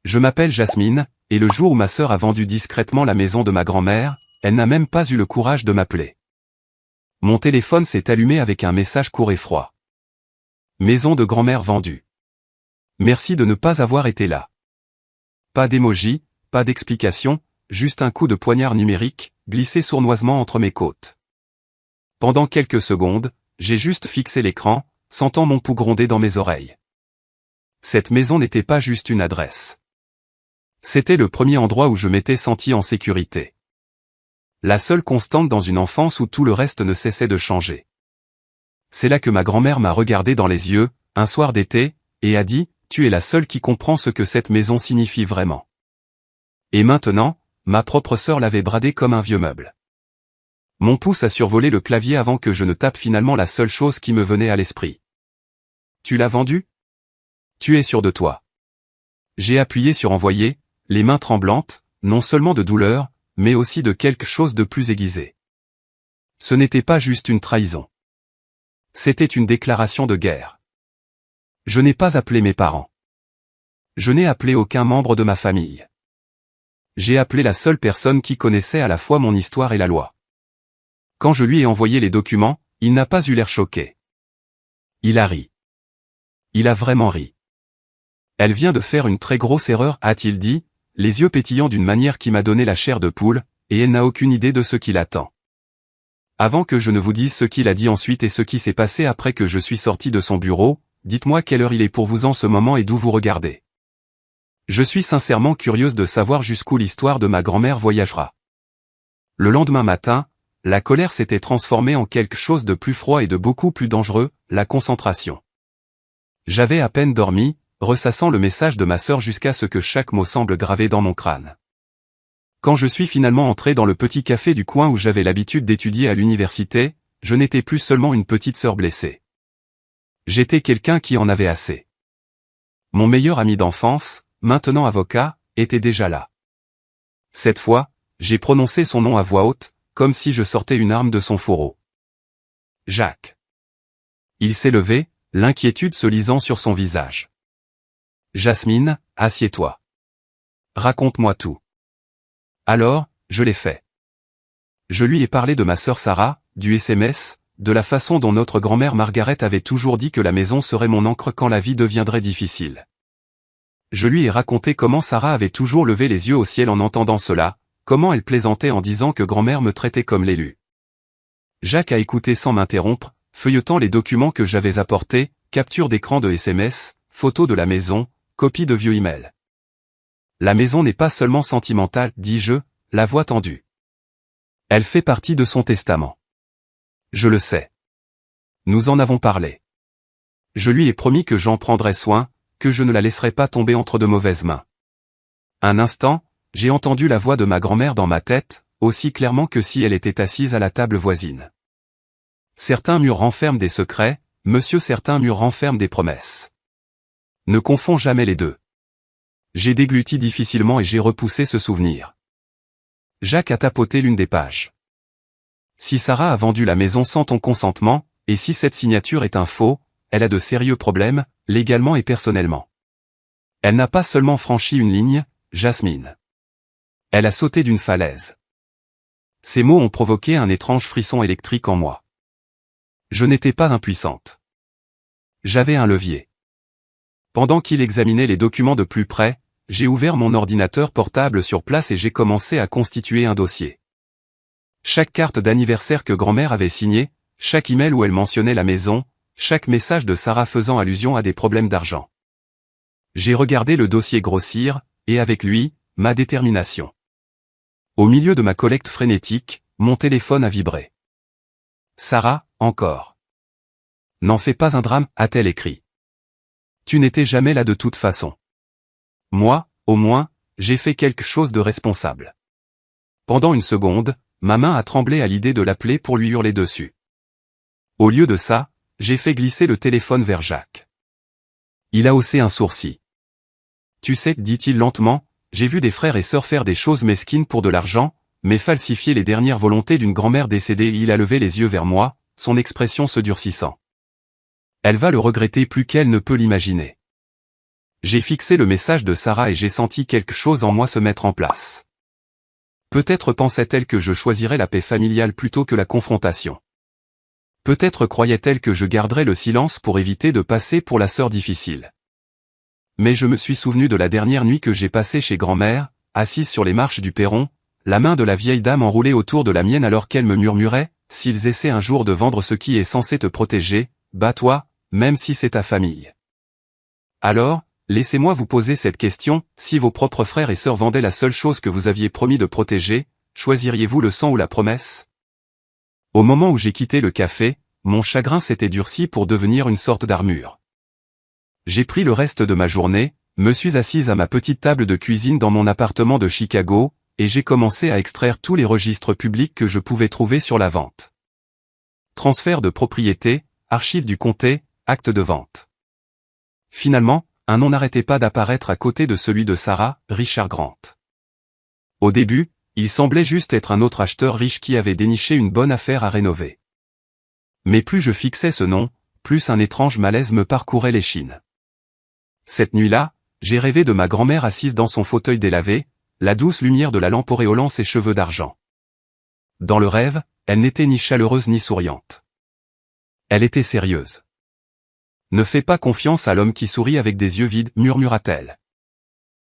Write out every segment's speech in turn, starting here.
Je m'appelle Jasmine, et le jour où ma sœur a vendu discrètement la maison de ma grand-mère, elle n'a même pas eu le courage de m'appeler. Mon téléphone s'est allumé avec un message court et froid. Maison de grand-mère vendue. Merci de ne pas avoir été là. Pas d'émoji, pas d'explication, juste un coup de poignard numérique, glissé sournoisement entre mes côtes. Pendant quelques secondes, j'ai juste fixé l'écran, sentant mon pouls gronder dans mes oreilles. Cette maison n'était pas juste une adresse. C'était le premier endroit où je m'étais senti en sécurité. La seule constante dans une enfance où tout le reste ne cessait de changer. C'est là que ma grand-mère m'a regardé dans les yeux, un soir d'été, et a dit, « Tu es la seule qui comprend ce que cette maison signifie vraiment. » Et maintenant, ma propre sœur l'avait bradée comme un vieux meuble. Mon pouce a survolé le clavier avant que je ne tape finalement la seule chose qui me venait à l'esprit. « Tu l'as vendue ? Tu es sûr de toi. » J'ai appuyé sur envoyer, les mains tremblantes, non seulement de douleur, mais aussi de quelque chose de plus aiguisé. Ce n'était pas juste une trahison. C'était une déclaration de guerre. Je n'ai pas appelé mes parents. Je n'ai appelé aucun membre de ma famille. J'ai appelé la seule personne qui connaissait à la fois mon histoire et la loi. Quand je lui ai envoyé les documents, il n'a pas eu l'air choqué. Il a ri. Il a vraiment ri. Elle vient de faire une très grosse erreur, a-t-il dit, les yeux pétillants d'une manière qui m'a donné la chair de poule, et elle n'a aucune idée de ce qui l'attend. Avant que je ne vous dise ce qu'il a dit ensuite et ce qui s'est passé après que je suis sorti de son bureau, dites-moi quelle heure il est pour vous en ce moment et d'où vous regardez. Je suis sincèrement curieuse de savoir jusqu'où l'histoire de ma grand-mère voyagera. Le lendemain matin, la colère s'était transformée en quelque chose de plus froid et de beaucoup plus dangereux, la concentration. J'avais à peine dormi, ressassant le message de ma sœur jusqu'à ce que chaque mot semble gravé dans mon crâne. Quand je suis finalement entré dans le petit café du coin où j'avais l'habitude d'étudier à l'université, je n'étais plus seulement une petite sœur blessée. J'étais quelqu'un qui en avait assez. Mon meilleur ami d'enfance, maintenant avocat, était déjà là. Cette fois, j'ai prononcé son nom à voix haute, comme si je sortais une arme de son fourreau. Jacques. Il s'est levé, l'inquiétude se lisant sur son visage. Jasmine, assieds-toi. Raconte-moi tout. Alors, je l'ai fait. Je lui ai parlé de ma sœur Sarah, du SMS, de la façon dont notre grand-mère Margaret avait toujours dit que la maison serait mon ancre quand la vie deviendrait difficile. Je lui ai raconté comment Sarah avait toujours levé les yeux au ciel en entendant cela, comment elle plaisantait en disant que grand-mère me traitait comme l'élu. Jacques a écouté sans m'interrompre, feuilletant les documents que j'avais apportés, capture d'écran de SMS, photos de la maison, copie de vieux emails. La maison n'est pas seulement sentimentale, dis-je, la voix tendue. Elle fait partie de son testament. Je le sais. Nous en avons parlé. Je lui ai promis que j'en prendrais soin, que je ne la laisserais pas tomber entre de mauvaises mains. Un instant, j'ai entendu la voix de ma grand-mère dans ma tête, aussi clairement que si elle était assise à la table voisine. Certains murs renferment des secrets, monsieur, certains murs renferment des promesses. Ne confonds jamais les deux. J'ai dégluti difficilement et j'ai repoussé ce souvenir. Jacques a tapoté l'une des pages. Si Sarah a vendu la maison sans ton consentement, et si cette signature est un faux, elle a de sérieux problèmes, légalement et personnellement. Elle n'a pas seulement franchi une ligne, Jasmine. Elle a sauté d'une falaise. Ces mots ont provoqué un étrange frisson électrique en moi. Je n'étais pas impuissante. J'avais un levier. Pendant qu'il examinait les documents de plus près, j'ai ouvert mon ordinateur portable sur place et j'ai commencé à constituer un dossier. Chaque carte d'anniversaire que grand-mère avait signée, chaque email où elle mentionnait la maison, chaque message de Sarah faisant allusion à des problèmes d'argent. J'ai regardé le dossier grossir, et avec lui, ma détermination. Au milieu de ma collecte frénétique, mon téléphone a vibré. Sarah, encore. N'en fais pas un drame, a-t-elle écrit. Tu n'étais jamais là de toute façon. Moi, au moins, j'ai fait quelque chose de responsable. Pendant une seconde, ma main a tremblé à l'idée de l'appeler pour lui hurler dessus. Au lieu de ça, j'ai fait glisser le téléphone vers Jacques. Il a haussé un sourcil. Tu sais, dit-il lentement, j'ai vu des frères et sœurs faire des choses mesquines pour de l'argent, mais falsifier les dernières volontés d'une grand-mère décédée. Il a levé les yeux vers moi, son expression se durcissant. Elle va le regretter plus qu'elle ne peut l'imaginer. J'ai fixé le message de Sarah et j'ai senti quelque chose en moi se mettre en place. Peut-être pensait-elle que je choisirais la paix familiale plutôt que la confrontation. Peut-être croyait-elle que je garderais le silence pour éviter de passer pour la sœur difficile. Mais je me suis souvenu de la dernière nuit que j'ai passée chez grand-mère, assise sur les marches du perron, la main de la vieille dame enroulée autour de la mienne alors qu'elle me murmurait, « S'ils essaient un jour de vendre ce qui est censé te protéger, bats-toi, même si c'est ta famille. » Alors, laissez-moi vous poser cette question, si vos propres frères et sœurs vendaient la seule chose que vous aviez promis de protéger, choisiriez-vous le sang ou la promesse? Au moment où j'ai quitté le café, mon chagrin s'était durci pour devenir une sorte d'armure. J'ai pris le reste de ma journée, me suis assise à ma petite table de cuisine dans mon appartement de Chicago, et j'ai commencé à extraire tous les registres publics que je pouvais trouver sur la vente. Transfert de propriété, archives du comté, acte de vente. Finalement, un nom n'arrêtait pas d'apparaître à côté de celui de Sarah, Richard Grant. Au début, il semblait juste être un autre acheteur riche qui avait déniché une bonne affaire à rénover. Mais plus je fixais ce nom, plus un étrange malaise me parcourait l'échine. Cette nuit-là, j'ai rêvé de ma grand-mère assise dans son fauteuil délavé, la douce lumière de la lampe auréolant ses cheveux d'argent. Dans le rêve, elle n'était ni chaleureuse ni souriante. Elle était sérieuse. Ne fais pas confiance à l'homme qui sourit avec des yeux vides, murmura-t-elle.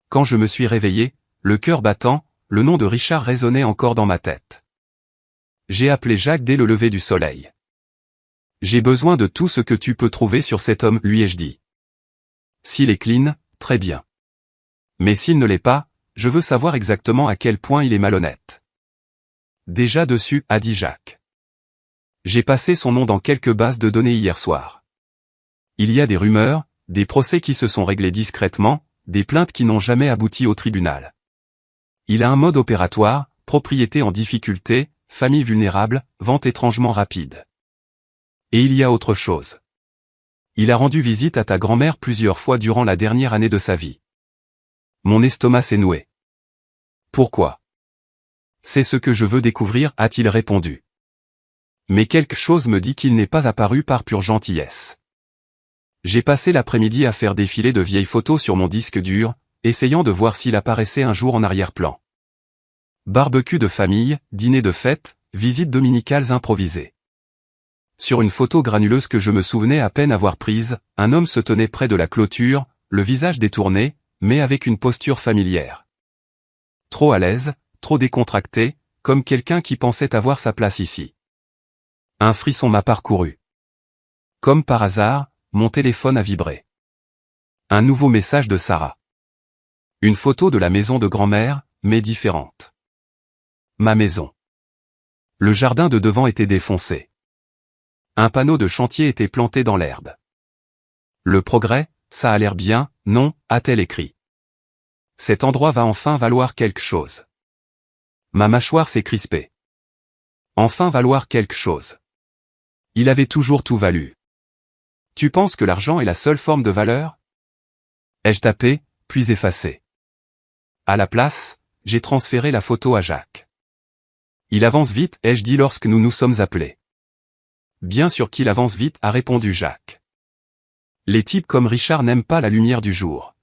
Quand je me suis réveillé, le cœur battant, le nom de Richard résonnait encore dans ma tête. J'ai appelé Jacques dès le lever du soleil. J'ai besoin de tout ce que tu peux trouver sur cet homme, lui ai-je dit. S'il est clean, très bien. Mais s'il ne l'est pas, je veux savoir exactement à quel point il est malhonnête. Déjà dessus, a dit Jacques. J'ai passé son nom dans quelques bases de données hier soir. Il y a des rumeurs, des procès qui se sont réglés discrètement, des plaintes qui n'ont jamais abouti au tribunal. Il a un mode opératoire, propriété en difficulté, famille vulnérable, vente étrangement rapide. Et il y a autre chose. Il a rendu visite à ta grand-mère plusieurs fois durant la dernière année de sa vie. Mon estomac s'est noué. Pourquoi? C'est ce que je veux découvrir, a-t-il répondu. Mais quelque chose me dit qu'il n'est pas apparu par pure gentillesse. J'ai passé l'après-midi à faire défiler de vieilles photos sur mon disque dur, essayant de voir s'il apparaissait un jour en arrière-plan. Barbecue de famille, dîner de fête, visites dominicales improvisées. Sur une photo granuleuse que je me souvenais à peine avoir prise, un homme se tenait près de la clôture, le visage détourné, mais avec une posture familière. Trop à l'aise, trop décontracté, comme quelqu'un qui pensait avoir sa place ici. Un frisson m'a parcouru. Comme par hasard, mon téléphone a vibré. Un nouveau message de Sarah. Une photo de la maison de grand-mère, mais différente. Ma maison. Le jardin de devant était défoncé. Un panneau de chantier était planté dans l'herbe. Le progrès, ça a l'air bien, non, a-t-elle écrit. Cet endroit va enfin valoir quelque chose. Ma mâchoire s'est crispée. Enfin valoir quelque chose. Il avait toujours tout valu. Tu penses que l'argent est la seule forme de valeur? Ai-je tapé, puis effacé. À la place, j'ai transféré la photo à Jacques. Il avance vite, ai-je dit lorsque nous nous sommes appelés. Bien sûr qu'il avance vite, a répondu Jacques. Les types comme Richard n'aiment pas la lumière du jour.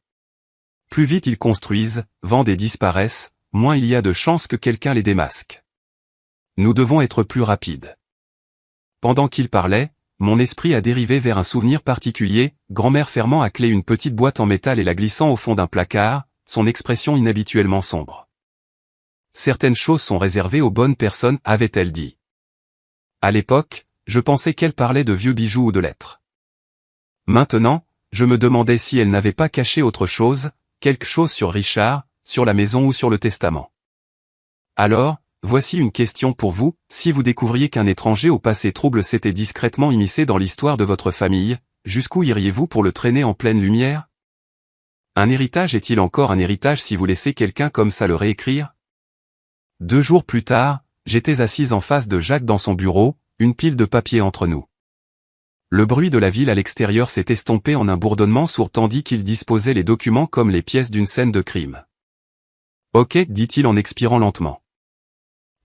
Plus vite ils construisent, vendent et disparaissent, moins il y a de chances que quelqu'un les démasque. Nous devons être plus rapides. Pendant qu'il parlait, mon esprit a dérivé vers un souvenir particulier, grand-mère fermant à clé une petite boîte en métal et la glissant au fond d'un placard, son expression inhabituellement sombre. Certaines choses sont réservées aux bonnes personnes, avait-elle dit. À l'époque, je pensais qu'elle parlait de vieux bijoux ou de lettres. Maintenant, je me demandais si elle n'avait pas caché autre chose, quelque chose sur Richard, sur la maison ou sur le testament. Alors, voici une question pour vous, si vous découvriez qu'un étranger au passé trouble s'était discrètement immiscé dans l'histoire de votre famille, jusqu'où iriez-vous pour le traîner en pleine lumière? Un héritage est-il encore un héritage si vous laissez quelqu'un comme ça le réécrire? 2 jours plus tard, j'étais assise en face de Jacques dans son bureau, une pile de papier entre nous. Le bruit de la ville à l'extérieur s'est estompé en un bourdonnement sourd tandis qu'il disposait les documents comme les pièces d'une scène de crime. Ok, dit-il en expirant lentement.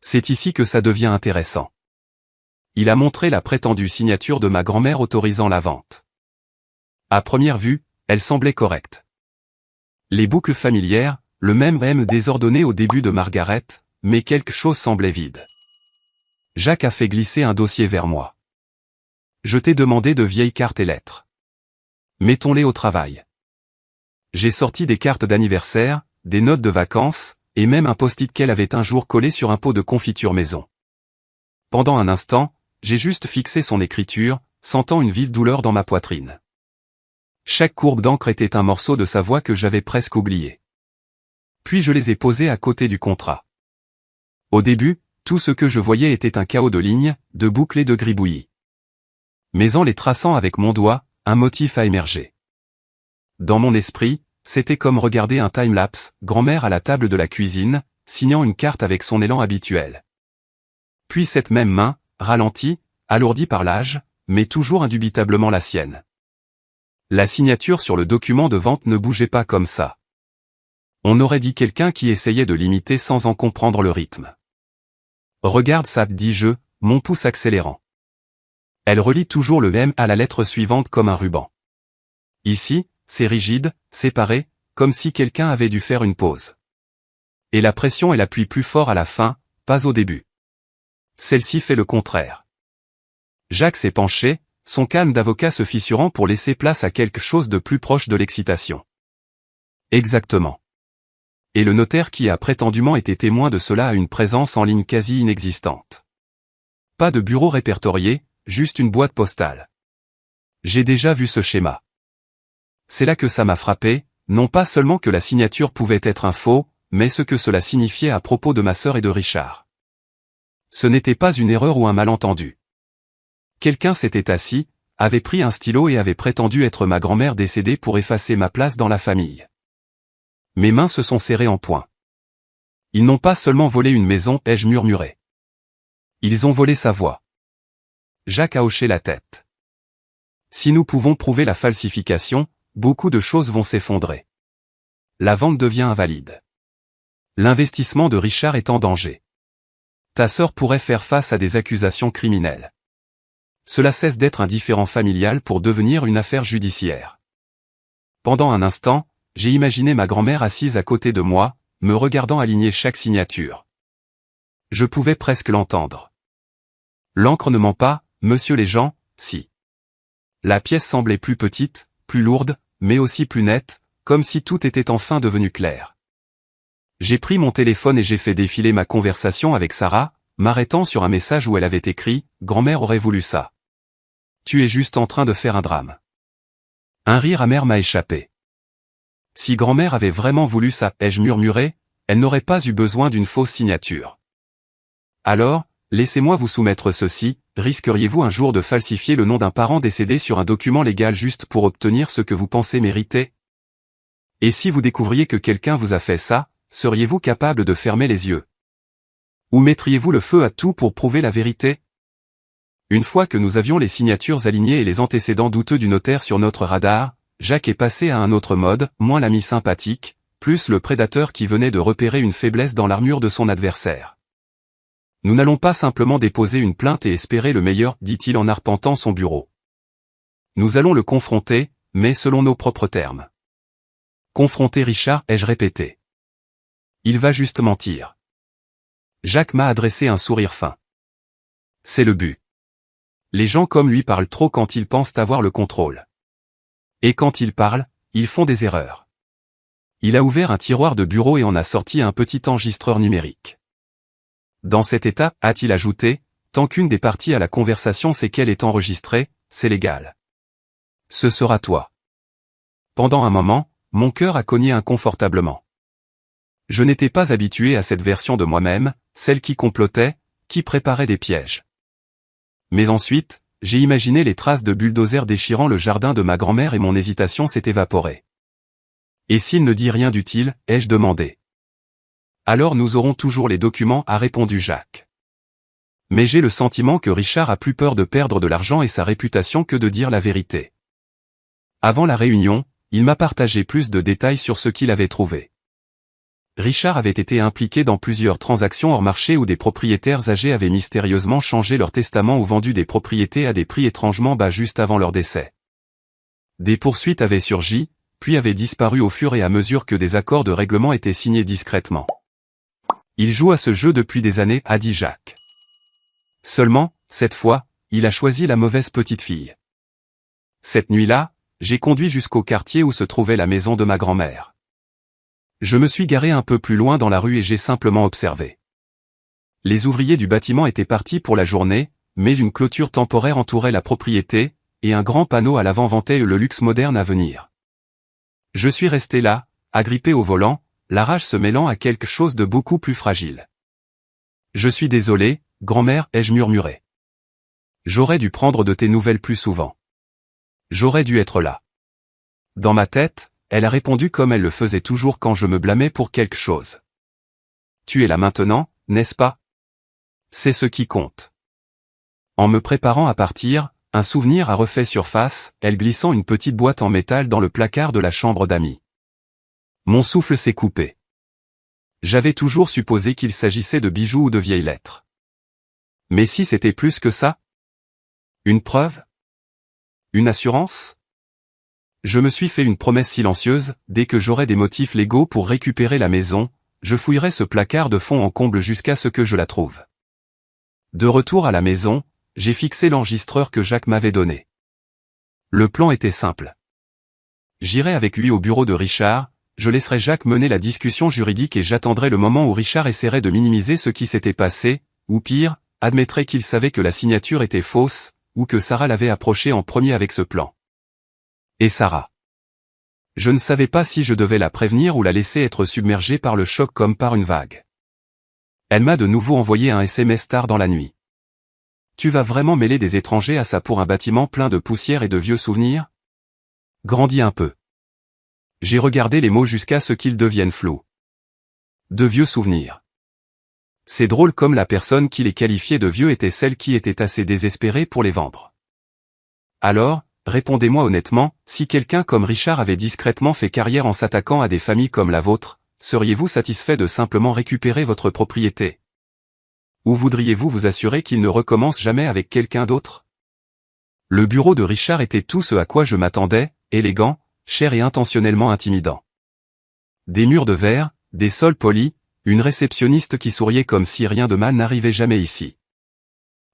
C'est ici que ça devient intéressant. Il a montré la prétendue signature de ma grand-mère autorisant la vente. À première vue, elle semblait correcte. Les boucles familières, le même désordonné au début de Margaret, mais quelque chose semblait vide. Jacques a fait glisser un dossier vers moi. Je t'ai demandé de vieilles cartes et lettres. Mettons-les au travail. J'ai sorti des cartes d'anniversaire, des notes de vacances, et même un post-it qu'elle avait un jour collé sur un pot de confiture maison. Pendant un instant, j'ai juste fixé son écriture, sentant une vive douleur dans ma poitrine. Chaque courbe d'encre était un morceau de sa voix que j'avais presque oublié. Puis je les ai posés à côté du contrat. Au début, tout ce que je voyais était un chaos de lignes, de boucles et de gribouillis. Mais en les traçant avec mon doigt, un motif a émergé. Dans mon esprit, c'était comme regarder un time-lapse, grand-mère à la table de la cuisine, signant une carte avec son élan habituel. Puis cette même main, ralentie, alourdie par l'âge, mais toujours indubitablement la sienne. La signature sur le document de vente ne bougeait pas comme ça. On aurait dit quelqu'un qui essayait de l'imiter sans en comprendre le rythme. Regarde ça, dis-je, mon pouce accélérant. Elle relie toujours le M à la lettre suivante comme un ruban. Ici, c'est rigide, séparé, comme si quelqu'un avait dû faire une pause. Et la pression elle appuie plus fort à la fin, pas au début. Celle-ci fait le contraire. Jacques s'est penché, son calme d'avocat se fissurant pour laisser place à quelque chose de plus proche de l'excitation. Exactement. Et le notaire qui a prétendument été témoin de cela a une présence en ligne quasi inexistante. Pas de bureau répertorié, juste une boîte postale. J'ai déjà vu ce schéma. C'est là que ça m'a frappé, non pas seulement que la signature pouvait être un faux, mais ce que cela signifiait à propos de ma sœur et de Richard. Ce n'était pas une erreur ou un malentendu. Quelqu'un s'était assis, avait pris un stylo et avait prétendu être ma grand-mère décédée pour effacer ma place dans la famille. Mes mains se sont serrées en poing. Ils n'ont pas seulement volé une maison, ai-je murmuré. Ils ont volé sa voix. Jacques a hoché la tête. Si nous pouvons prouver la falsification, beaucoup de choses vont s'effondrer. La vente devient invalide. L'investissement de Richard est en danger. Ta sœur pourrait faire face à des accusations criminelles. Cela cesse d'être un différend familial pour devenir une affaire judiciaire. Pendant un instant, j'ai imaginé ma grand-mère assise à côté de moi, me regardant aligner chaque signature. Je pouvais presque l'entendre. L'encre ne ment pas, monsieur Léjean, si. La pièce semblait plus petite, plus lourde, mais aussi plus nette, comme si tout était enfin devenu clair. J'ai pris mon téléphone et j'ai fait défiler ma conversation avec Sarah, m'arrêtant sur un message où elle avait écrit « Grand-mère aurait voulu ça. Tu es juste en train de faire un drame. » Un rire amer m'a échappé. Si grand-mère avait vraiment voulu ça, ai-je murmuré, elle n'aurait pas eu besoin d'une fausse signature. Alors, laissez-moi vous soumettre ceci, risqueriez-vous un jour de falsifier le nom d'un parent décédé sur un document légal juste pour obtenir ce que vous pensez mériter? Et si vous découvriez que quelqu'un vous a fait ça, seriez-vous capable de fermer les yeux? Ou mettriez-vous le feu à tout pour prouver la vérité? Une fois que nous avions les signatures alignées et les antécédents douteux du notaire sur notre radar, Jacques est passé à un autre mode, moins l'ami sympathique, plus le prédateur qui venait de repérer une faiblesse dans l'armure de son adversaire. Nous n'allons pas simplement déposer une plainte et espérer le meilleur, dit-il en arpentant son bureau. Nous allons le confronter, mais selon nos propres termes. Confronter Richard, ai-je répété. Il va juste mentir. Jacques m'a adressé un sourire fin. C'est le but. Les gens comme lui parlent trop quand ils pensent avoir le contrôle. Et quand ils parlent, ils font des erreurs. Il a ouvert un tiroir de bureau et en a sorti un petit enregistreur numérique. Dans cet état, a-t-il ajouté, tant qu'une des parties à la conversation sait qu'elle est enregistrée, c'est légal. Ce sera toi. Pendant un moment, mon cœur a cogné inconfortablement. Je n'étais pas habitué à cette version de moi-même, celle qui complotait, qui préparait des pièges. Mais ensuite, j'ai imaginé les traces de bulldozers déchirant le jardin de ma grand-mère et mon hésitation s'est évaporée. Et s'il ne dit rien d'utile, ai-je demandé. Alors nous aurons toujours les documents, a répondu Jacques. Mais j'ai le sentiment que Richard a plus peur de perdre de l'argent et sa réputation que de dire la vérité. Avant la réunion, il m'a partagé plus de détails sur ce qu'il avait trouvé. Richard avait été impliqué dans plusieurs transactions hors marché où des propriétaires âgés avaient mystérieusement changé leur testament ou vendu des propriétés à des prix étrangement bas juste avant leur décès. Des poursuites avaient surgi, puis avait disparu au fur et à mesure que des accords de règlement étaient signés discrètement. Il joue à ce jeu depuis des années, a dit Jacques. Seulement, cette fois, il a choisi la mauvaise petite fille. Cette nuit-là, j'ai conduit jusqu'au quartier où se trouvait la maison de ma grand-mère. Je me suis garé un peu plus loin dans la rue et j'ai simplement observé. Les ouvriers du bâtiment étaient partis pour la journée, mais une clôture temporaire entourait la propriété, et un grand panneau à l'avant vantait le luxe moderne à venir. Je suis resté là, agrippé au volant, la rage se mêlant à quelque chose de beaucoup plus fragile. Je suis désolé, grand-mère, ai-je murmuré. J'aurais dû prendre de tes nouvelles plus souvent. J'aurais dû être là. Dans ma tête, elle a répondu comme elle le faisait toujours quand je me blâmais pour quelque chose. Tu es là maintenant, n'est-ce pas? C'est ce qui compte. En me préparant à partir, un souvenir a refait surface, elle glissant une petite boîte en métal dans le placard de la chambre d'amis. Mon souffle s'est coupé. J'avais toujours supposé qu'il s'agissait de bijoux ou de vieilles lettres. Mais si c'était plus que ça? Une preuve? Une assurance? Je me suis fait une promesse silencieuse, dès que j'aurai des motifs légaux pour récupérer la maison, je fouillerai ce placard de fond en comble jusqu'à ce que je la trouve. De retour à la maison, j'ai fixé l'enregistreur que Jacques m'avait donné. Le plan était simple. J'irai avec lui au bureau de Richard, je laisserai Jacques mener la discussion juridique et j'attendrai le moment où Richard essaierait de minimiser ce qui s'était passé, ou pire, admettrait qu'il savait que la signature était fausse, ou que Sarah l'avait approché en premier avec ce plan. Et Sarah. Je ne savais pas si je devais la prévenir ou la laisser être submergée par le choc comme par une vague. Elle m'a de nouveau envoyé un SMS tard dans la nuit. Tu vas vraiment mêler des étrangers à ça pour un bâtiment plein de poussière et de vieux souvenirs? Grandis un peu. J'ai regardé les mots jusqu'à ce qu'ils deviennent flous. De vieux souvenirs. C'est drôle comme la personne qui les qualifiait de vieux était celle qui était assez désespérée pour les vendre. Alors, répondez-moi honnêtement, si quelqu'un comme Richard avait discrètement fait carrière en s'attaquant à des familles comme la vôtre, seriez-vous satisfait de simplement récupérer votre propriété? Ou voudriez-vous vous assurer qu'il ne recommence jamais avec quelqu'un d'autre? Le bureau de Richard était tout ce à quoi je m'attendais, élégant, cher et intentionnellement intimidant. Des murs de verre, des sols polis, une réceptionniste qui souriait comme si rien de mal n'arrivait jamais ici.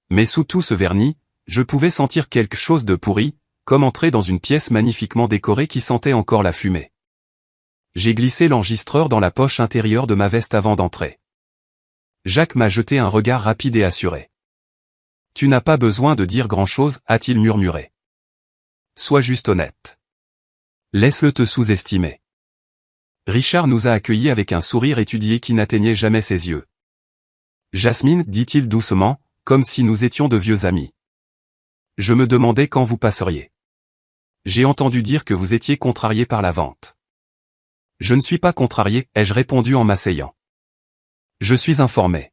Mais sous tout ce vernis, je pouvais sentir quelque chose de pourri, comme entrer dans une pièce magnifiquement décorée qui sentait encore la fumée. J'ai glissé l'enregistreur dans la poche intérieure de ma veste avant d'entrer. Jacques m'a jeté un regard rapide et assuré. Tu n'as pas besoin de dire grand-chose, a-t-il murmuré. Sois juste honnête. Laisse-le te sous-estimer. Richard nous a accueillis avec un sourire étudié qui n'atteignait jamais ses yeux. Jasmine, dit-il doucement, comme si nous étions de vieux amis. Je me demandais quand vous passeriez. J'ai entendu dire que vous étiez contrarié par la vente. Je ne suis pas contrarié, ai-je répondu en m'asseyant. Je suis informé.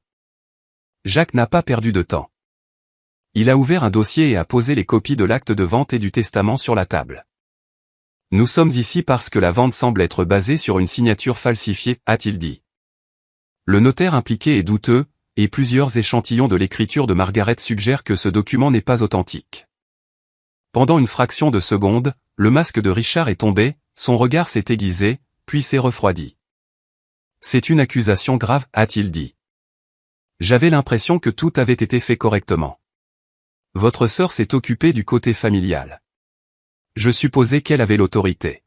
Jacques n'a pas perdu de temps. Il a ouvert un dossier et a posé les copies de l'acte de vente et du testament sur la table. Nous sommes ici parce que la vente semble être basée sur une signature falsifiée, a-t-il dit. Le notaire impliqué est douteux, et plusieurs échantillons de l'écriture de Margaret suggèrent que ce document n'est pas authentique. Pendant une fraction de seconde, le masque de Richard est tombé, son regard s'est aiguisé, puis s'est refroidi. C'est une accusation grave, a-t-il dit. J'avais l'impression que tout avait été fait correctement. Votre sœur s'est occupée du côté familial. Je supposais qu'elle avait l'autorité.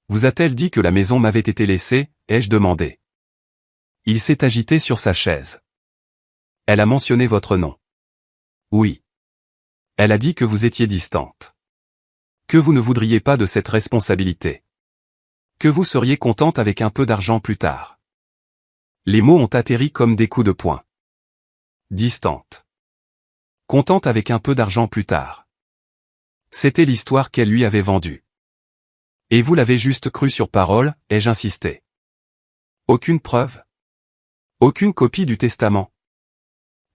Vous a-t-elle dit que la maison m'avait été laissée, ai-je demandé. Il s'est agité sur sa chaise. Elle a mentionné votre nom. Oui. Elle a dit que vous étiez distante. Que vous ne voudriez pas de cette responsabilité. Que vous seriez contente avec un peu d'argent plus tard. Les mots ont atterri comme des coups de poing. Distante. Contente avec un peu d'argent plus tard. C'était l'histoire qu'elle lui avait vendue. Et vous l'avez juste cru sur parole, ai-je insisté. Aucune preuve. Aucune copie du testament.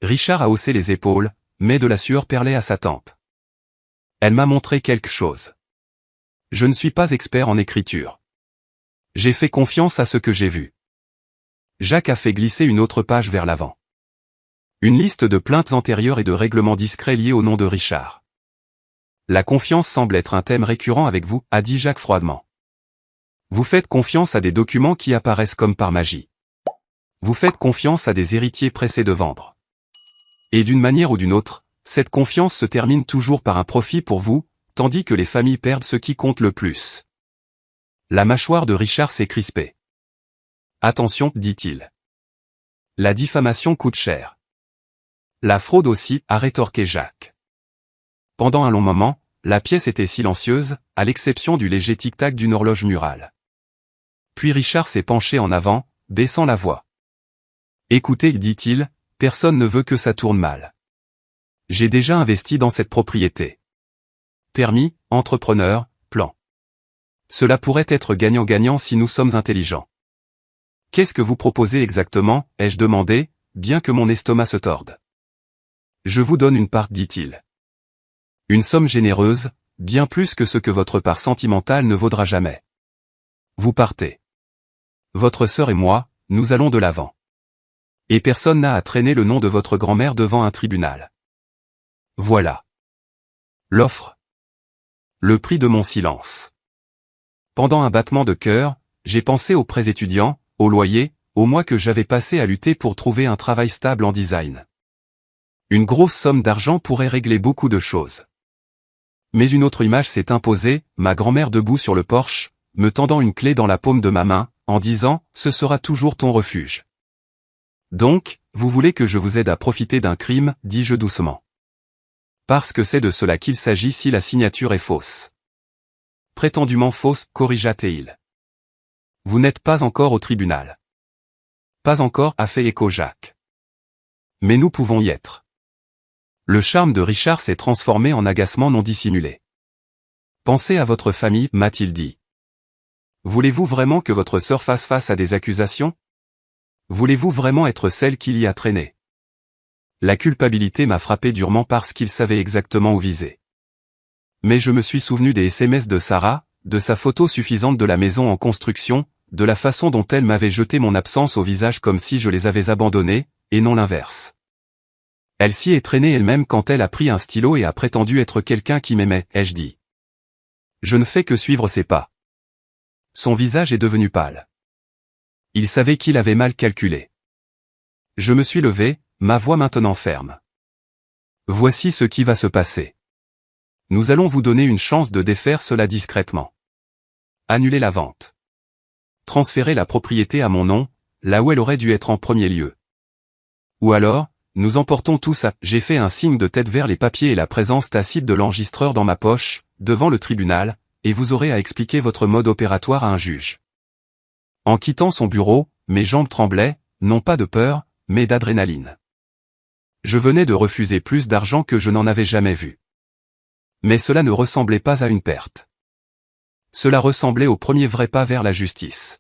Richard a haussé les épaules, mais de la sueur perlait à sa tempe. Elle m'a montré quelque chose. Je ne suis pas expert en écriture. J'ai fait confiance à ce que j'ai vu. Jacques a fait glisser une autre page vers l'avant. Une liste de plaintes antérieures et de règlements discrets liés au nom de Richard. La confiance semble être un thème récurrent avec vous, a dit Jacques froidement. Vous faites confiance à des documents qui apparaissent comme par magie. Vous faites confiance à des héritiers pressés de vendre. Et d'une manière ou d'une autre, cette confiance se termine toujours par un profit pour vous, tandis que les familles perdent ce qui compte le plus. La mâchoire de Richard s'est crispée. Attention, dit-il. La diffamation coûte cher. La fraude aussi, a rétorqué Jacques. Pendant un long moment, la pièce était silencieuse, à l'exception du léger tic-tac d'une horloge murale. Puis Richard s'est penché en avant, baissant la voix. Écoutez, dit-il, personne ne veut que ça tourne mal. J'ai déjà investi dans cette propriété. Permis, entrepreneur, plan. Cela pourrait être gagnant-gagnant si nous sommes intelligents. Qu'est-ce que vous proposez exactement, ai-je demandé, bien que mon estomac se torde. Je vous donne une part, dit-il. Une somme généreuse, bien plus que ce que votre part sentimentale ne vaudra jamais. Vous partez. Votre sœur et moi, nous allons de l'avant. Et personne n'a à traîner le nom de votre grand-mère devant un tribunal. Voilà. L'offre. Le prix de mon silence. Pendant un battement de cœur, j'ai pensé aux prêts étudiants, au loyer, aux mois que j'avais passé à lutter pour trouver un travail stable en design. Une grosse somme d'argent pourrait régler beaucoup de choses. Mais une autre image s'est imposée, ma grand-mère debout sur le porche, me tendant une clé dans la paume de ma main, en disant « Ce sera toujours ton refuge ». Donc, vous voulez que je vous aide à profiter d'un crime, dis-je doucement. Parce que c'est de cela qu'il s'agit si la signature est fausse. Prétendument fausse, corrigea Théil. Vous n'êtes pas encore au tribunal. Pas encore, a fait écho Jacques. Mais nous pouvons y être. Le charme de Richard s'est transformé en agacement non dissimulé. Pensez à votre famille, m'a-t-il dit. Voulez-vous vraiment que votre sœur fasse face à des accusations? Voulez-vous vraiment être celle qui l'y a traîné? La culpabilité m'a frappé durement parce qu'il savait exactement où viser. Mais je me suis souvenu des SMS de Sarah, de sa photo suffisante de la maison en construction, de la façon dont elle m'avait jeté mon absence au visage comme si je les avais abandonnés, et non l'inverse. Elle s'y est traînée elle-même quand elle a pris un stylo et a prétendu être quelqu'un qui m'aimait, ai-je dit. Je ne fais que suivre ses pas. Son visage est devenu pâle. Il savait qu'il avait mal calculé. Je me suis levé, ma voix maintenant ferme. Voici ce qui va se passer. Nous allons vous donner une chance de défaire cela discrètement. Annuler la vente. Transférer la propriété à mon nom, là où elle aurait dû être en premier lieu. Ou alors, nous emportons tout ça. J'ai fait un signe de tête vers les papiers et la présence tacite de l'enregistreur dans ma poche, devant le tribunal, et vous aurez à expliquer votre mode opératoire à un juge. En quittant son bureau, mes jambes tremblaient, non pas de peur, mais d'adrénaline. Je venais de refuser plus d'argent que je n'en avais jamais vu. Mais cela ne ressemblait pas à une perte. Cela ressemblait au premier vrai pas vers la justice.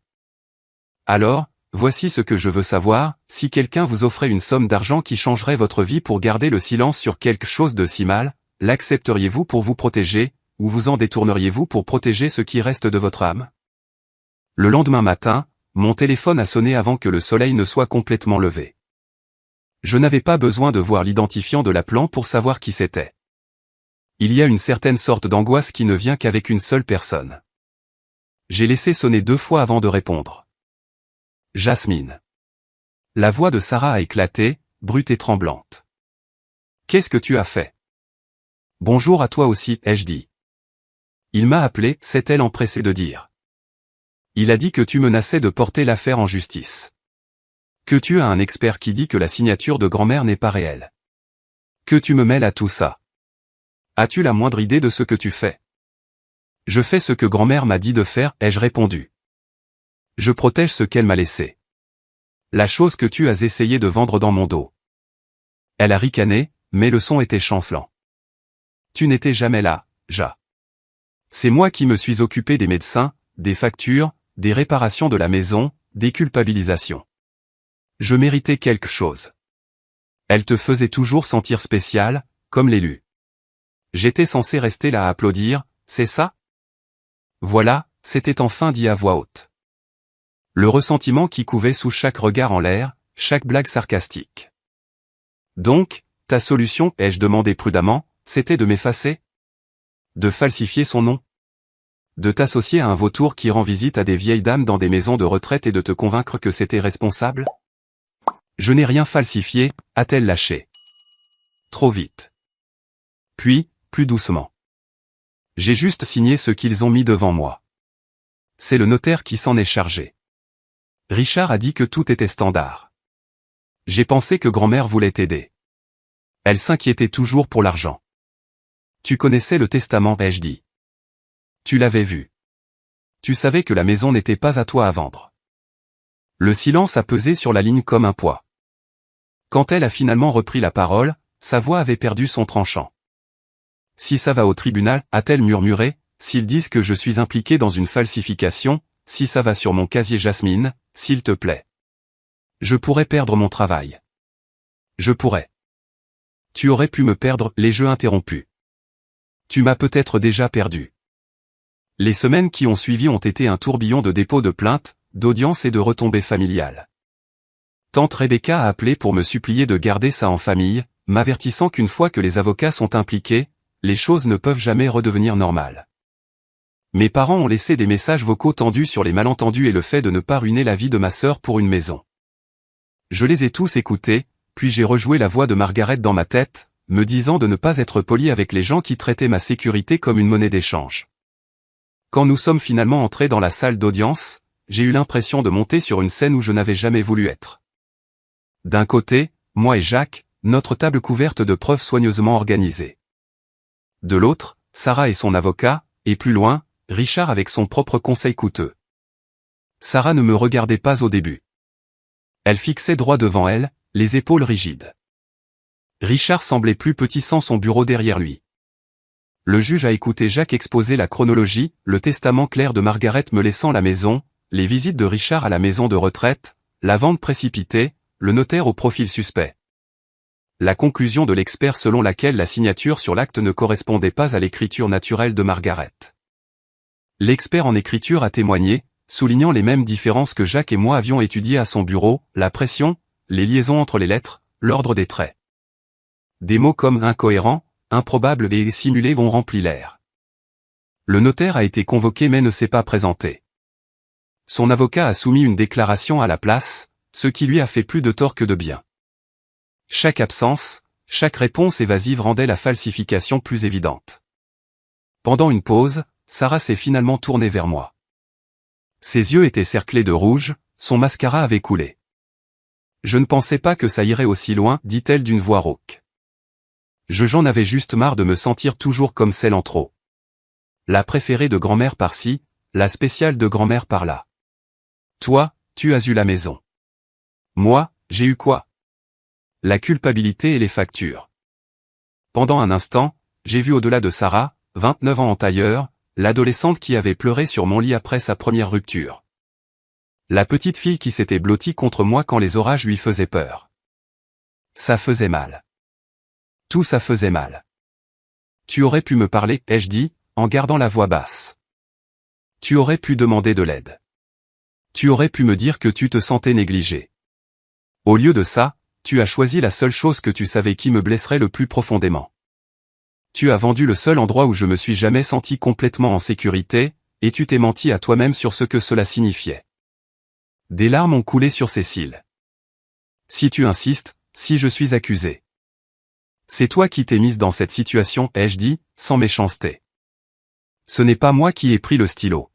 Alors, voici ce que je veux savoir, si quelqu'un vous offrait une somme d'argent qui changerait votre vie pour garder le silence sur quelque chose de si mal, l'accepteriez-vous pour vous protéger, ou vous en détourneriez-vous pour protéger ce qui reste de votre âme? Le lendemain matin, mon téléphone a sonné avant que le soleil ne soit complètement levé. Je n'avais pas besoin de voir l'identifiant de l'appelant pour savoir qui c'était. Il y a une certaine sorte d'angoisse qui ne vient qu'avec une seule personne. J'ai laissé sonner 2 fois avant de répondre. Jasmine. La voix de Sarah a éclaté, brute et tremblante. Qu'est-ce que tu as fait? Bonjour à toi aussi, ai-je dit. Il m'a appelé, s'est-elle empressée de dire. Il a dit que tu menaçais de porter l'affaire en justice. Que tu as un expert qui dit que la signature de grand-mère n'est pas réelle. Que tu me mêles à tout ça. As-tu la moindre idée de ce que tu fais? Je fais ce que grand-mère m'a dit de faire, ai-je répondu. Je protège ce qu'elle m'a laissé. La chose que tu as essayé de vendre dans mon dos. Elle a ricané, mais le son était chancelant. Tu n'étais jamais là, Ja. C'est moi qui me suis occupé des médecins, des factures, des réparations de la maison, des culpabilisations. Je méritais quelque chose. Elle te faisait toujours sentir spécial, comme l'élu. J'étais censé rester là à applaudir, c'est ça? Voilà, c'était enfin dit à voix haute. Le ressentiment qui couvait sous chaque regard en l'air, chaque blague sarcastique. Donc, ta solution, ai-je demandé prudemment, c'était de m'effacer? De falsifier son nom? de t'associer à un vautour qui rend visite à des vieilles dames dans des maisons de retraite et de te convaincre que c'était responsable? Je n'ai rien falsifié, a-t-elle lâché. Trop vite. Puis, plus doucement. J'ai juste signé ce qu'ils ont mis devant moi. C'est le notaire qui s'en est chargé. Richard a dit que tout était standard. J'ai pensé que grand-mère voulait t'aider. Elle s'inquiétait toujours pour l'argent. Tu connaissais le testament, ai-je dit. Tu l'avais vu. Tu savais que la maison n'était pas à toi à vendre. Le silence a pesé sur la ligne comme un poids. Quand elle a finalement repris la parole, sa voix avait perdu son tranchant. Si ça va au tribunal, a-t-elle murmuré, s'ils disent que je suis impliqué dans une falsification, si ça va sur mon casier Jasmine, s'il te plaît. Je pourrais perdre mon travail. Je pourrais. Tu aurais pu me perdre, les jeux interrompus. Tu m'as peut-être déjà perdu. Les semaines qui ont suivi ont été un tourbillon de dépôts de plaintes, d'audiences et de retombées familiales. Tante Rebecca a appelé pour me supplier de garder ça en famille, m'avertissant qu'une fois que les avocats sont impliqués, les choses ne peuvent jamais redevenir normales. Mes parents ont laissé des messages vocaux tendus sur les malentendus et le fait de ne pas ruiner la vie de ma sœur pour une maison. Je les ai tous écoutés, puis j'ai rejoué la voix de Margaret dans ma tête, me disant de ne pas être poli avec les gens qui traitaient ma sécurité comme une monnaie d'échange. Quand nous sommes finalement entrés dans la salle d'audience, j'ai eu l'impression de monter sur une scène où je n'avais jamais voulu être. D'un côté, moi et Jacques, notre table couverte de preuves soigneusement organisées. De l'autre, Sarah et son avocat, et plus loin, Richard avec son propre conseil coûteux. Sarah ne me regardait pas au début. Elle fixait droit devant elle, les épaules rigides. Richard semblait plus petit sans son bureau derrière lui. Le juge a écouté Jacques exposer la chronologie, le testament clair de Margaret me laissant la maison, les visites de Richard à la maison de retraite, la vente précipitée, le notaire au profil suspect. La conclusion de l'expert selon laquelle la signature sur l'acte ne correspondait pas à l'écriture naturelle de Margaret. L'expert en écriture a témoigné, soulignant les mêmes différences que Jacques et moi avions étudiées à son bureau, la pression, les liaisons entre les lettres, l'ordre des traits. Des mots comme incohérent, improbable et simulé ont rempli l'air. Le notaire a été convoqué mais ne s'est pas présenté. Son avocat a soumis une déclaration à la place, ce qui lui a fait plus de tort que de bien. Chaque absence, chaque réponse évasive rendait la falsification plus évidente. Pendant une pause, Sarah s'est finalement tournée vers moi. Ses yeux étaient cerclés de rouge, son mascara avait coulé. Je ne pensais pas que ça irait aussi loin, dit-elle d'une voix rauque. J'en avais juste marre de me sentir toujours comme celle en trop. La préférée de grand-mère par-ci, la spéciale de grand-mère par-là. Toi, tu as eu la maison. Moi, j'ai eu quoi? La culpabilité et les factures. Pendant un instant, j'ai vu au-delà de Sarah, 29 ans en tailleur, l'adolescente qui avait pleuré sur mon lit après sa première rupture. La petite fille qui s'était blottie contre moi quand les orages lui faisaient peur. Ça faisait mal. Tout ça faisait mal. Tu aurais pu me parler, ai-je dit, en gardant la voix basse. Tu aurais pu demander de l'aide. Tu aurais pu me dire que tu te sentais négligé. Au lieu de ça, tu as choisi la seule chose que tu savais qui me blesserait le plus profondément. Tu as vendu le seul endroit où je me suis jamais senti complètement en sécurité, et tu t'es menti à toi-même sur ce que cela signifiait. Des larmes ont coulé sur ses cils. Si tu insistes, si je suis accusé. C'est toi qui t'es mise dans cette situation, ai-je dit, sans méchanceté. Ce n'est pas moi qui ai pris le stylo.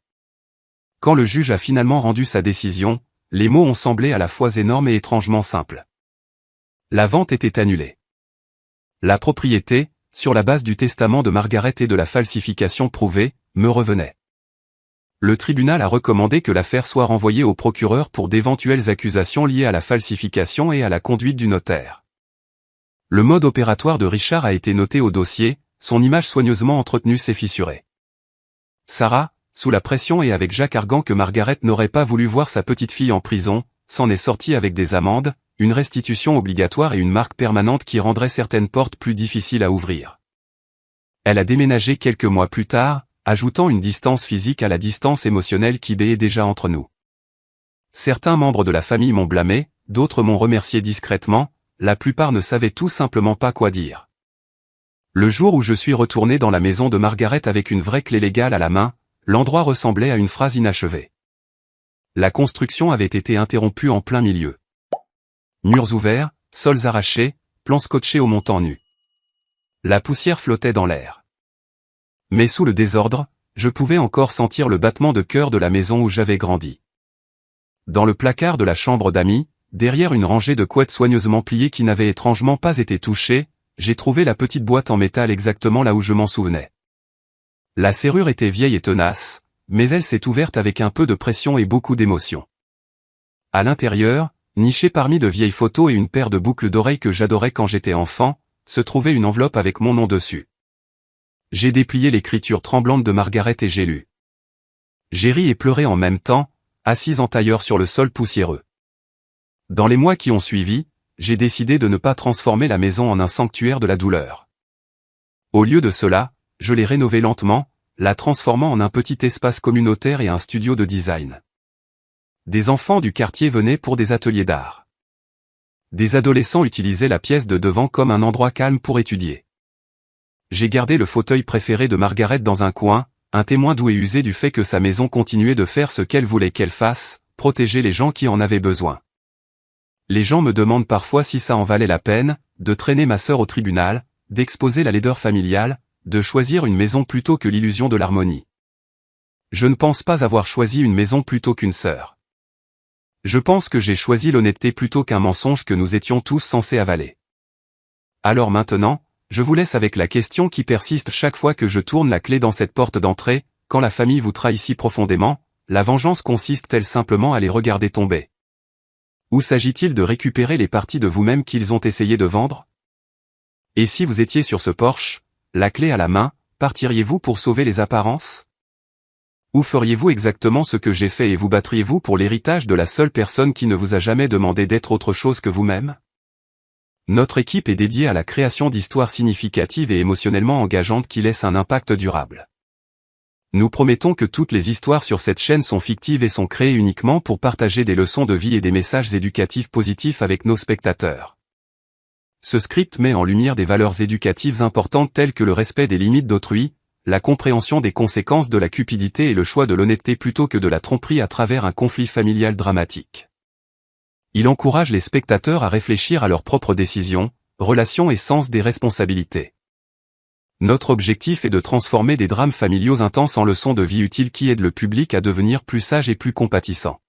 Quand le juge a finalement rendu sa décision, les mots ont semblé à la fois énormes et étrangement simples. La vente était annulée. La propriété, sur la base du testament de Margaret et de la falsification prouvée, me revenait. Le tribunal a recommandé que l'affaire soit renvoyée au procureur pour d'éventuelles accusations liées à la falsification et à la conduite du notaire. Le mode opératoire de Richard a été noté au dossier, son image soigneusement entretenue s'est fissurée. Sarah, sous la pression et avec Jacques arguant que Margaret n'aurait pas voulu voir sa petite fille en prison, s'en est sortie avec des amendes, une restitution obligatoire et une marque permanente qui rendrait certaines portes plus difficiles à ouvrir. Elle a déménagé quelques mois plus tard, ajoutant une distance physique à la distance émotionnelle qui béait déjà entre nous. Certains membres de la famille m'ont blâmé, d'autres m'ont remercié discrètement, la plupart ne savaient tout simplement pas quoi dire. Le jour où je suis retourné dans la maison de Margaret avec une vraie clé légale à la main, l'endroit ressemblait à une phrase inachevée. La construction avait été interrompue en plein milieu. Murs ouverts, sols arrachés, plans scotchés au montant nu. La poussière flottait dans l'air. Mais sous le désordre, je pouvais encore sentir le battement de cœur de la maison où j'avais grandi. Dans le placard de la chambre d'amis, derrière une rangée de couettes soigneusement pliées qui n'avaient étrangement pas été touchées, j'ai trouvé la petite boîte en métal exactement là où je m'en souvenais. La serrure était vieille et tenace, mais elle s'est ouverte avec un peu de pression et beaucoup d'émotion. À l'intérieur, nichée parmi de vieilles photos et une paire de boucles d'oreilles que j'adorais quand j'étais enfant, se trouvait une enveloppe avec mon nom dessus. J'ai déplié l'écriture tremblante de Margaret et j'ai lu. J'ai ri et pleuré en même temps, assise en tailleur sur le sol poussiéreux. Dans les mois qui ont suivi, j'ai décidé de ne pas transformer la maison en un sanctuaire de la douleur. Au lieu de cela, je l'ai rénovée lentement, la transformant en un petit espace communautaire et un studio de design. Des enfants du quartier venaient pour des ateliers d'art. Des adolescents utilisaient la pièce de devant comme un endroit calme pour étudier. J'ai gardé le fauteuil préféré de Margaret dans un coin, un témoin doux et usé du fait que sa maison continuait de faire ce qu'elle voulait qu'elle fasse, protéger les gens qui en avaient besoin. Les gens me demandent parfois si ça en valait la peine, de traîner ma sœur au tribunal, d'exposer la laideur familiale, de choisir une maison plutôt que l'illusion de l'harmonie. Je ne pense pas avoir choisi une maison plutôt qu'une sœur. Je pense que j'ai choisi l'honnêteté plutôt qu'un mensonge que nous étions tous censés avaler. Alors maintenant, je vous laisse avec la question qui persiste chaque fois que je tourne la clé dans cette porte d'entrée, quand la famille vous trahit si profondément, la vengeance consiste-t-elle simplement à les regarder tomber? Ou s'agit-il de récupérer les parties de vous-même qu'ils ont essayé de vendre? Et si vous étiez sur ce porche, la clé à la main, partiriez-vous pour sauver les apparences? Ou feriez-vous exactement ce que j'ai fait et vous battriez-vous pour l'héritage de la seule personne qui ne vous a jamais demandé d'être autre chose que vous-même? Notre équipe est dédiée à la création d'histoires significatives et émotionnellement engageantes qui laissent un impact durable. Nous promettons que toutes les histoires sur cette chaîne sont fictives et sont créées uniquement pour partager des leçons de vie et des messages éducatifs positifs avec nos spectateurs. Ce script met en lumière des valeurs éducatives importantes telles que le respect des limites d'autrui, la compréhension des conséquences de la cupidité et le choix de l'honnêteté plutôt que de la tromperie à travers un conflit familial dramatique. Il encourage les spectateurs à réfléchir à leurs propres décisions, relations et sens des responsabilités. Notre objectif est de transformer des drames familiaux intenses en leçons de vie utiles qui aident le public à devenir plus sage et plus compatissant.